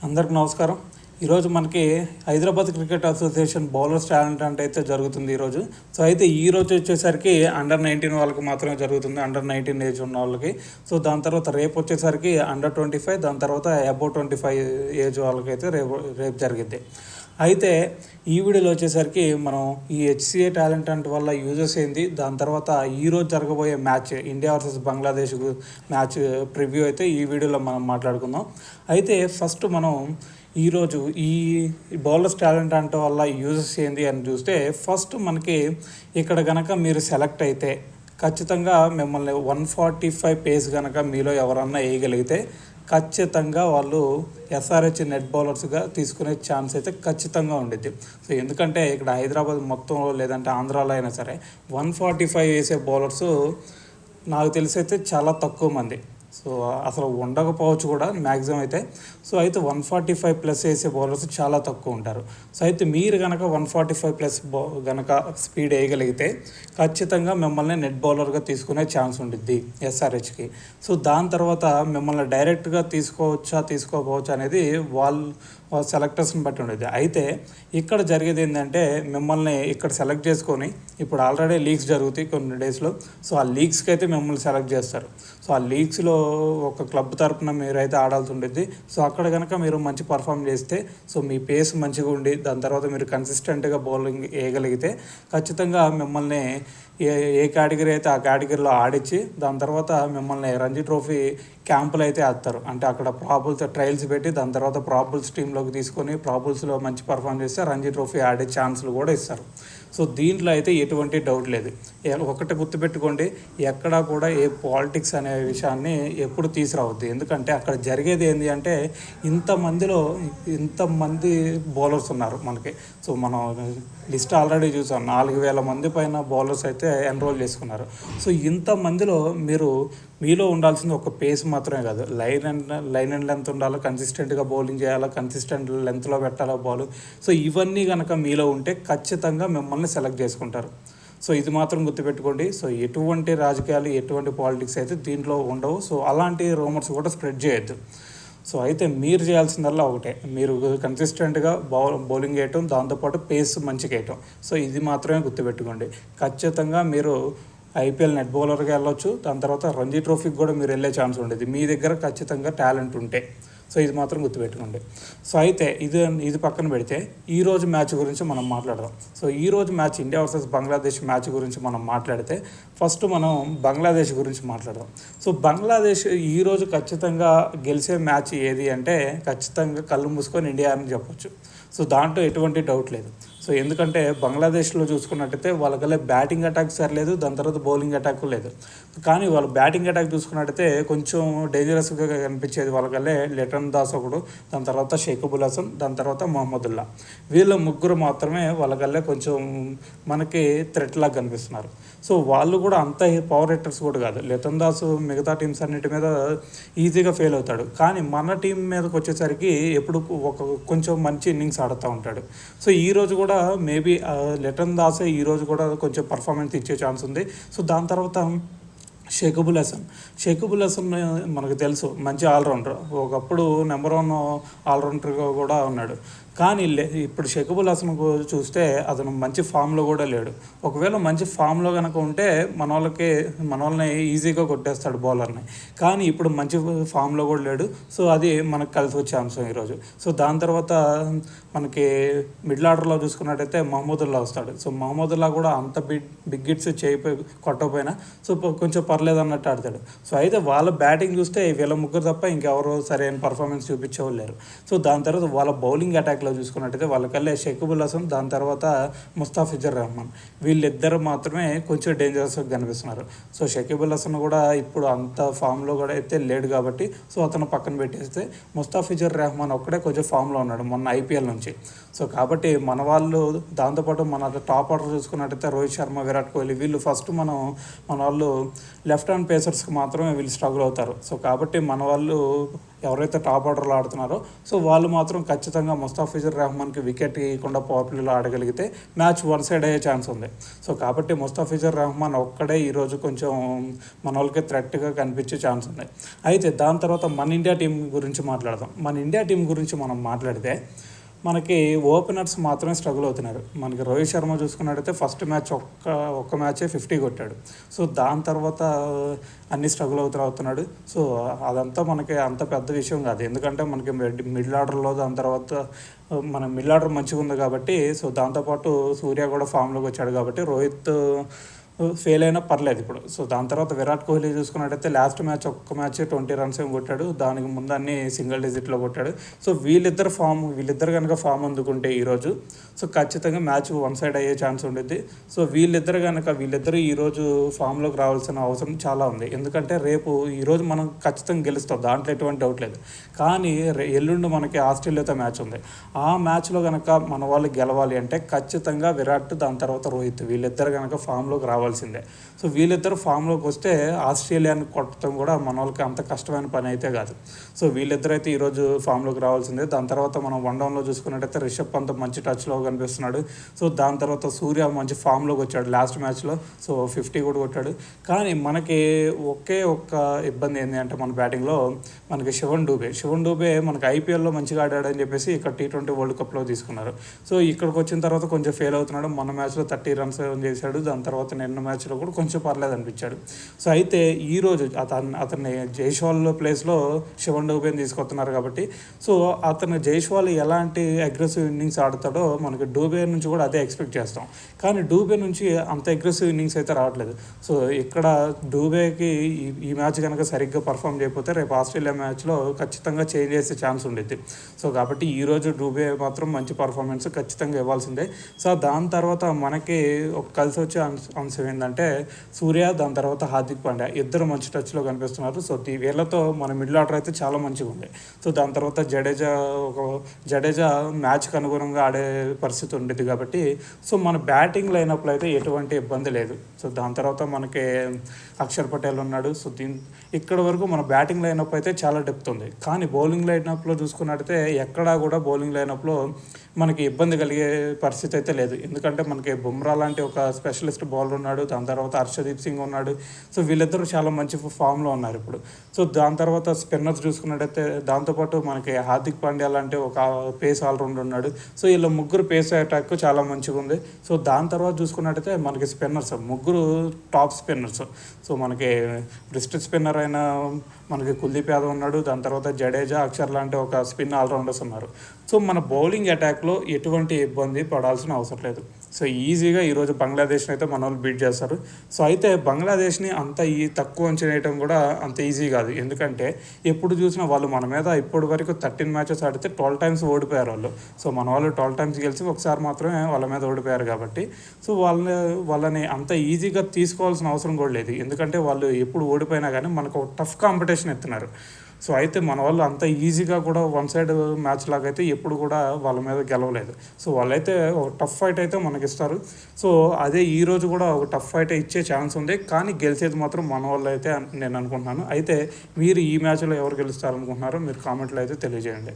అందరికి నమస్కారం. ఈరోజు మనకి Hyderabad cricket association bowlers talent అంటే అయితే జరుగుతుంది ఈరోజు. సో అయితే ఈరోజు వచ్చేసరికి అండర్ 19 వాళ్ళకి మాత్రమే జరుగుతుంది, అండర్ 19 ఏజ్ ఉన్న వాళ్ళకి. సో దాని తర్వాత రేపు వచ్చేసరికి అండర్ 25, దాని తర్వాత అబౌవ్ 25 ఏజ్ వాళ్ళకి అయితే రేపు జరిగింది. అయితే ఈ వీడియోలో వచ్చేసరికి మనం ఈ హెచ్సిఏ టాలెంట్ అంటే వల్ల యూజెస్ ఏంది, దాని తర్వాత ఈరోజు జరగబోయే match India versus Bangladesh match preview అయితే ఈ వీడియోలో మనం మాట్లాడుకుందాం. అయితే ఫస్ట్ మనం ఈరోజు ఈ బౌలర్స్ టాలెంట్ అంటే వల్ల యూజెస్ ఏంది అని చూస్తే, ఫస్ట్ మనకి ఇక్కడ కనుక మీరు సెలెక్ట్ అయితే ఖచ్చితంగా మిమ్మల్ని 145 పేస్ కనుక మీలో ఎవరన్నా వేయగలిగితే ఖచ్చితంగా వాళ్ళు ఎస్ఆర్హెచ్ నెట్ బౌలర్స్గా తీసుకునే ఛాన్స్ అయితే ఖచ్చితంగా ఉండిద్ది. సో ఎందుకంటే ఇక్కడ హైదరాబాద్ మొత్తం లేదంటే ఆంధ్రాలో అయినా సరే 145 వేసే బౌలర్స్ నాకు తెలిసి అయితే చాలా తక్కువ మంది. సో అసలు ఉండకపోవచ్చు కూడా మ్యాక్సిమం అయితే. సో అయితే 145+ వేసే బౌలర్స్ చాలా తక్కువ ఉంటారు. సో అయితే మీరు కనుక 145+ కనుక స్పీడ్ వేయగలిగితే ఖచ్చితంగా మిమ్మల్ని నెట్ బౌలర్గా తీసుకునే ఛాన్స్ ఉండిద్ది ఎస్ఆర్హెచ్కి. సో దాని తర్వాత మిమ్మల్ని డైరెక్ట్గా తీసుకోకపోవచ్చు అనేది వాళ్ళు సెలెక్టర్స్ని బట్టి ఉండేది. అయితే ఇక్కడ జరిగేది ఏంటంటే, మిమ్మల్ని ఇక్కడ సెలెక్ట్ చేసుకొని ఇప్పుడు ఆల్రెడీ లీగ్స్ జరుగుతాయి కొన్ని డేస్లో. సో ఆ లీగ్స్కి అయితే మిమ్మల్ని సెలెక్ట్ చేస్తారు. సో ఆ లీగ్స్లో ఒక క్లబ్ తరపున మీరైతే ఆడాల్సి ఉంటుంది. సో అక్కడ కనుక మీరు మంచి పర్ఫామ్ చేస్తే, సో మీ పేస్ మంచిగా ఉండి దాని తర్వాత మీరు కన్సిస్టెంట్గా బౌలింగ్ వేయగలిగితే ఖచ్చితంగా మిమ్మల్ని ఏ కేటగిరీ అయితే ఆ కేటగిరీలో ఆడించి దాని తర్వాత మిమ్మల్ని రంజీ ట్రోఫీ క్యాంపులు అయితే వేస్తారు. అంటే అక్కడ ప్రాబుల్స్ ట్రయల్స్ పెట్టి దాని తర్వాత ప్రాబుల్స్ టీంలోకి తీసుకొని ప్రాబుల్స్లో మంచి పర్ఫామ్ చేస్తే రంజీ ట్రోఫీ ఆడే ఛాన్సులు కూడా ఇస్తారు. సో దీంట్లో అయితే ఎటువంటి డౌట్ లేదు. ఒకటి గుర్తుపెట్టుకోండి, ఎక్కడా కూడా ఏ పాలిటిక్స్ అనే విషయాన్ని ఎప్పుడు తీసుకురావద్దు. ఎందుకంటే అక్కడ జరిగేది ఏంటి అంటే, ఇంతమంది బౌలర్స్ ఉన్నారు మనకి. సో మనం లిస్ట్ ఆల్రెడీ చూసాం, 4000 మంది పైన బౌలర్స్ అయితే ఎన్రోల్ చేసుకున్నారు. సో ఇంతమందిలో మీలో ఉండాల్సింది ఒక పేస్ మాత్రమే కాదు, లైన్ అండ్ లెంత్ ఉండాలి, కన్సిస్టెంట్గా బౌలింగ్ చేయాలి, కన్సిస్టెంట్ లెంత్లో పెట్టాలి బాల్. సో ఇవన్నీ కనుక మీలో ఉంటే ఖచ్చితంగా మిమ్మల్ని సెలెక్ట్ చేసుకుంటారు. సో ఇది మాత్రం గుర్తుపెట్టుకోండి. సో ఎటువంటి రాజకీయాలు, ఎటువంటి పాలిటిక్స్ అయితే దీంట్లో ఉండవు. సో అలాంటి రూమర్స్ కూడా స్ప్రెడ్ చేయొద్దు. సో అయితే మీరు చేయాల్సిందల్లా ఒకటే, మీరు కన్సిస్టెంట్గా బౌలింగ్ వేయటం, దాంతోపాటు పేస్ మంచిగా వేయటం. సో ఇది మాత్రమే గుర్తుపెట్టుకోండి. ఖచ్చితంగా మీరు ఐపీఎల్ నెట్ బౌలర్గా వెళ్ళొచ్చు. దాని తర్వాత రంజీ ట్రోఫీకి కూడా మీరు వెళ్ళే ఛాన్స్ ఉండేది, మీ దగ్గర ఖచ్చితంగా టాలెంట్ ఉంటే. సో ఇది మాత్రం గుర్తుపెట్టుకోండి. సో అయితే ఇది పక్కన పెడితే ఈరోజు మ్యాచ్ గురించి మనం మాట్లాడదాం. సో ఈరోజు match India versus Bangladesh match గురించి మనం మాట్లాడితే ఫస్ట్ మనం బంగ్లాదేశ్ గురించి మాట్లాడదాం. సో బంగ్లాదేశ్ ఈరోజు ఖచ్చితంగా గెలిచే మ్యాచ్ ఏది అంటే ఖచ్చితంగా కళ్ళు మూసుకొని ఇండియా అని చెప్పొచ్చు. సో దాంట్లో ఎటువంటి డౌట్ లేదు. సో ఎందుకంటే బంగ్లాదేశ్లో చూసుకున్నట్టయితే వాళ్ళకల్లా బ్యాటింగ్ అటాక్ సరిలేదు, దాని తర్వాత బౌలింగ్ అటాక్ లేదు. కానీ వాళ్ళు బ్యాటింగ్ అటాక్ చూసుకున్నట్టయితే కొంచెం డేంజరస్గా కనిపించేది వాళ్ళకల్లే లిటన్ దాస్ ఒకడు, దాని తర్వాత షేఖుబుల్ హసన్, దాని తర్వాత మొహమ్మదుల్లా. వీళ్ళ ముగ్గురు మాత్రమే వాళ్ళకల్లే కొంచెం మనకి థ్రెట్ లాగా కనిపిస్తున్నారు. సో వాళ్ళు కూడా అంత పవర్ హిట్టర్స్ కూడా కాదు. లిటన్ దాస్ మిగతా టీమ్స్ అన్నిటి మీద ఈజీగా ఫెయిల్ అవుతాడు, కానీ మన టీం మీదకి వచ్చేసరికి ఎప్పుడు కొంచెం మంచి ఇన్నింగ్స్ ఆడుతూ ఉంటాడు. సో ఈరోజు కూడా మేబీ లిటన్ దాసే ఈరోజు కూడా కొంచెం పర్ఫార్మెన్స్ ఇచ్చే ఛాన్స్ ఉంది. సో దాని తర్వాత షేఖుబుల్ హసన్ మనకు తెలుసు మంచి ఆల్రౌండర్, ఒకప్పుడు నెంబర్ 1 ఆల్రౌండర్గా కూడా ఉన్నాడు. కానీ ఇప్పుడు షేఖుబుల్ హసన్ చూస్తే అతను మంచి ఫామ్లో కూడా లేడు. ఒకవేళ మంచి ఫామ్లో కనుక ఉంటే మన వాళ్ళని ఈజీగా కొట్టేస్తాడు బౌలర్ని. కానీ ఇప్పుడు మంచి ఫామ్లో కూడా లేడు. సో అది మనకు కలిసి వచ్చే అంశం ఈరోజు. సో దాని తర్వాత మనకి మిడిల్ ఆర్డర్లో చూసుకున్నట్టయితే మహమ్మదుల్లా వస్తాడు. సో మహమ్మదుల్లా కూడా అంత బిగ్ హిట్స్ కొట్టకపోయినా సో కొంచెం పర్లేదు అన్నట్టు ఆడతాడు. సో అయితే వాళ్ళ బ్యాటింగ్ చూస్తే వీళ్ళ ముగ్గురు తప్ప ఇంకెవరో సరైన పర్ఫార్మెన్స్ చూపించేవాళ్ళు లేరు. సో దాని తర్వాత వాళ్ళ బౌలింగ్ అటాక్లో చూసుకున్నట్టయితే వాళ్ళకల్లే షేఖుబుల్ హసన్, దాని తర్వాత ముస్తాఫిజుర్ రెహమాన్, వీళ్ళిద్దరు మాత్రమే కొంచెం డేంజరస్గా కనిపిస్తున్నారు. సో షేఖుబుల్ హసన్ కూడా ఇప్పుడు అంత ఫామ్లో కూడా అయితే లేడు కాబట్టి సో అతను పక్కన పెట్టేస్తే ముస్తాఫిజుర్ రెహమాన్ ఒక్కడే కొంచెం ఫామ్లో ఉన్నాడు మొన్న ఐపీఎల్ నుంచి. సో కాబట్టి మన వాళ్ళు, దాంతోపాటు మన టాప్ ఆర్డర్ చూసుకున్నట్టయితే రోహిత్ శర్మ, విరాట్ కోహ్లీ, వీళ్ళు ఫస్ట్ మన వాళ్ళు లెఫ్ట్ హ్యాండ్ పేసర్స్కి మాత్రమే వీళ్ళు స్ట్రగుల్ అవుతారు. సో కాబట్టి మన వాళ్ళు ఎవరైతే టాప్ ఆర్డర్లో ఆడుతున్నారో సో వాళ్ళు మాత్రం ఖచ్చితంగా ముస్తాఫిజుర్ రెహమాన్కి వికెట్ ఇవ్వకుండా పవర్ ప్లేలో ఆడగలిగితే మ్యాచ్ వన్ సైడ్ అయ్యే ఛాన్స్ ఉంది. సో కాబట్టి ముస్తాఫిజుర్ రెహమాన్ ఒక్కడే ఈరోజు కొంచెం మన వాళ్ళకి థ్రెట్గా కనిపించే ఛాన్స్ ఉంది. అయితే దాని తర్వాత మన ఇండియా టీం గురించి మాట్లాడదాం. మన ఇండియా టీం గురించి మనం మాట్లాడితే మనకి ఓపెనర్స్ మాత్రమే స్ట్రగుల్ అవుతున్నారు. మనకి రోహిత్ శర్మ చూసుకున్నట్టయితే ఫస్ట్ మ్యాచ్ ఒక్క మ్యాచే 50 కొట్టాడు. సో దాని తర్వాత అన్ని స్ట్రగుల్ అవుతున్నాడు. సో అదంతా మనకి అంత పెద్ద విషయం కాదు, ఎందుకంటే మనకి మిడిల్ ఆర్డర్లో దాని తర్వాత మన మిడిల్ ఆర్డర్ మంచిగా ఉంది కాబట్టి. సో దాంతోపాటు సూర్య కూడా ఫామ్లోకి వచ్చాడు కాబట్టి రోహిత్ ఫెయిల్ అయినా పర్లేదు ఇప్పుడు. సో దాని తర్వాత విరాట్ కోహ్లీ చూసుకున్నట్టయితే లాస్ట్ మ్యాచ్ ఒక్క మ్యాచ్ 20 రన్స్ ఏమి కొట్టాడు, దానికి ముందు అన్ని సింగిల్ డిజిట్లో కొట్టాడు. సో వీళ్ళిద్దరు కనుక ఫామ్ అందుకుంటే ఈరోజు సో ఖచ్చితంగా మ్యాచ్ వన్ సైడ్ అయ్యే ఛాన్స్ ఉండిద్ది. సో వీళ్ళిద్దరు ఈరోజు ఫామ్లోకి రావాల్సిన అవసరం చాలా ఉంది, ఎందుకంటే ఈరోజు మనం ఖచ్చితంగా గెలుస్తాం, దాంట్లో ఎటువంటి డౌట్ లేదు. కానీ ఎల్లుండి మనకి ఆస్ట్రేలియాతో మ్యాచ్ ఉంది. ఆ మ్యాచ్లో కనుక మన వాళ్ళు గెలవాలి అంటే ఖచ్చితంగా విరాట్ దాని తర్వాత రోహిత్ వీళ్ళిద్దరు కనుక ఫామ్లోకి రావాల్సిందే. సో వీళ్ళిద్దరు ఫామ్లోకి వస్తే ఆస్ట్రేలియాని కొట్టడం కూడా మన వాళ్ళకి అంత కష్టమైన పని అయితే కాదు. సో వీళ్ళిద్దరైతే ఈరోజు ఫామ్లోకి రావాల్సిందే. దాని తర్వాత మనం వన్డౌన్లో చూసుకున్నట్టయితే రిషబ్ పంత్ మంచి టచ్లో కనిపిస్తున్నాడు. సో దాని తర్వాత సూర్య మంచి ఫామ్లోకి వచ్చాడు లాస్ట్ మ్యాచ్లో. సో 50 కూడా కొట్టాడు. కానీ మనకి ఒక్క ఇబ్బంది ఏంటి అంటే మన బ్యాటింగ్లో మనకి శివన్ డూబే మనకి ఐపీఎల్లో మంచిగా ఆడాడని చెప్పేసి ఇక్కడ T20 వరల్డ్ కప్లో తీసుకున్నారు. సో ఇక్కడికి వచ్చిన తర్వాత కొంచెం ఫెయిల్ అవుతున్నాడు. మొన్న మ్యాచ్లో 30 రన్స్ చేశాడు. దాని తర్వాత నిన్న మ్యాచ్లో కూడా కొంచెం పర్లేదు అనిపించాడు. సో అయితే ఈరోజు అతన్ని జైస్వాల్ ప్లేస్లో శివన్ డూబేని తీసుకొస్తున్నారు కాబట్టి సో అతను జైస్వాల్ ఎలాంటి అగ్రెసివ్ ఇన్నింగ్స్ ఆడతాడో మనకి డూబే నుంచి కూడా అదే ఎక్స్పెక్ట్ చేస్తాం. కానీ డూబే నుంచి అంత అగ్రెసివ్ ఇన్నింగ్స్ అయితే రావట్లేదు. సో ఇక్కడ డూబేకి ఈ మ్యాచ్ కనుక సరిగ్గా పర్ఫామ్ చేయకపోతే రేపు ఆస్ట్రేలియా మ్యాచ్లో ఖచ్చితంగా చేంజ్ చేసే ఛాన్స్ ఉండేది. సో కాబట్టి ఈరోజు డూబే మాత్రం మంచి పర్ఫార్మెన్స్ ఖచ్చితంగా ఇవ్వాల్సిందే. సో దాని తర్వాత మనకి కలిసి వచ్చే అంశం ఏంటంటే సూర్య, దాని తర్వాత హార్దిక్ పాండ్యా ఇద్దరు మంచి టచ్లో కనిపిస్తున్నారు. సో వీళ్ళతో మన మిడిల్ ఆర్డర్ అయితే చాలా మంచిగా ఉంది. సో దాని తర్వాత జడేజా మ్యాచ్కి అనుగుణంగా ఆడే పరిస్థితి ఉండేది కాబట్టి సో మన బ్యాటింగ్ లైనప్లో అయితే ఎటువంటి ఇబ్బంది లేదు. సో దాని తర్వాత మనకి అక్షర్ పటేల్ ఉన్నాడు. సో ఇక్కడ వరకు మన బ్యాటింగ్ లైనప్ అయితే చాలా డెప్త్ ఉంది. కానీ బౌలింగ్ లైనప్లో చూసుకున్నట్టయితే ఎక్కడా కూడా బౌలింగ్ లైనప్లో మనకి ఇబ్బంది కలిగే పరిస్థితి అయితే లేదు, ఎందుకంటే మనకి బుమ్రా లాంటి ఒక స్పెషలిస్ట్ బౌలర్ ఉన్నాడు. దాని తర్వాత హర్షదీప్ సింగ్ ఉన్నాడు. సో వీళ్ళిద్దరూ చాలా మంచి ఫామ్లో ఉన్నారు ఇప్పుడు. సో దాని తర్వాత స్పిన్నర్స్ చూసుకున్నట్టయితే దాంతోపాటు మనకి హార్దిక్ పాండ్యా లాంటి ఒక పేస్ ఆల్రౌండర్ ఉన్నాడు. సో వీళ్ళ ముగ్గురు పేస్ అటాక్ చాలా మంచిగా ఉంది. సో దాని తర్వాత చూసుకున్నట్టయితే మనకి స్పిన్నర్స్ ముగ్గురు టాప్ స్పిన్నర్స్. సో మనకి బ్రిస్ట్ స్పిన్నర్ అయిన మనకి కుల్దీప్ యాదవ్ ఉన్నాడు. దాని తర్వాత జడేజా, అక్షర్ లాంటి ఒక స్పిన్ ఆల్రౌండర్స్ ఉన్నారు. సో మన బౌలింగ్ అటాక్లో ఎటువంటి ఇబ్బంది పడాల్సిన అవసరం లేదు. సో ఈజీగా ఈరోజు బంగ్లాదేశ్ని అయితే మన వాళ్ళు బీట్ చేస్తారు. సో అయితే బంగ్లాదేశ్ని అంత తక్కువ అంచనా వేయడం కూడా అంత ఈజీ కాదు, ఎందుకంటే ఎప్పుడు చూసినా వాళ్ళు మన మీద ఇప్పటి వరకు 13 మ్యాచెస్ ఆడితే 12 టైమ్స్ ఓడిపోయారు వాళ్ళు. సో మన వాళ్ళు 12 టైమ్స్ గెలిచి ఒకసారి మాత్రమే వాళ్ళ మీద ఓడిపోయారు కాబట్టి సో వాళ్ళని అంత ఈజీగా తీసుకోవాల్సిన అవసరం కూడా లేదు, ఎందుకంటే వాళ్ళు ఎప్పుడు ఓడిపోయినా కానీ మనకు ఒక టఫ్ కాంపిటీషన్ ఎత్తున్నారు. సో అయితే మన వాళ్ళు అంత ఈజీగా కూడా వన్ సైడ్ మ్యాచ్ లాగా అయితే ఎప్పుడు కూడా వాళ్ళ మీద గెలవలేదు. సో వాళ్ళైతే ఒక టఫ్ ఫైట్ అయితే మనకి ఇస్తారు. సో అదే ఈరోజు కూడా ఒక టఫ్ ఫైట్ ఇచ్చే ఛాన్స్ ఉంది, కానీ గెలిచేది మాత్రం మన వాళ్ళు అయితే నేను అనుకుంటున్నాను. అయితే మీరు ఈ మ్యాచ్లో ఎవరు గెలుస్తారనుకుంటున్నారో మీరు కామెంట్లో అయితే తెలియజేయండి.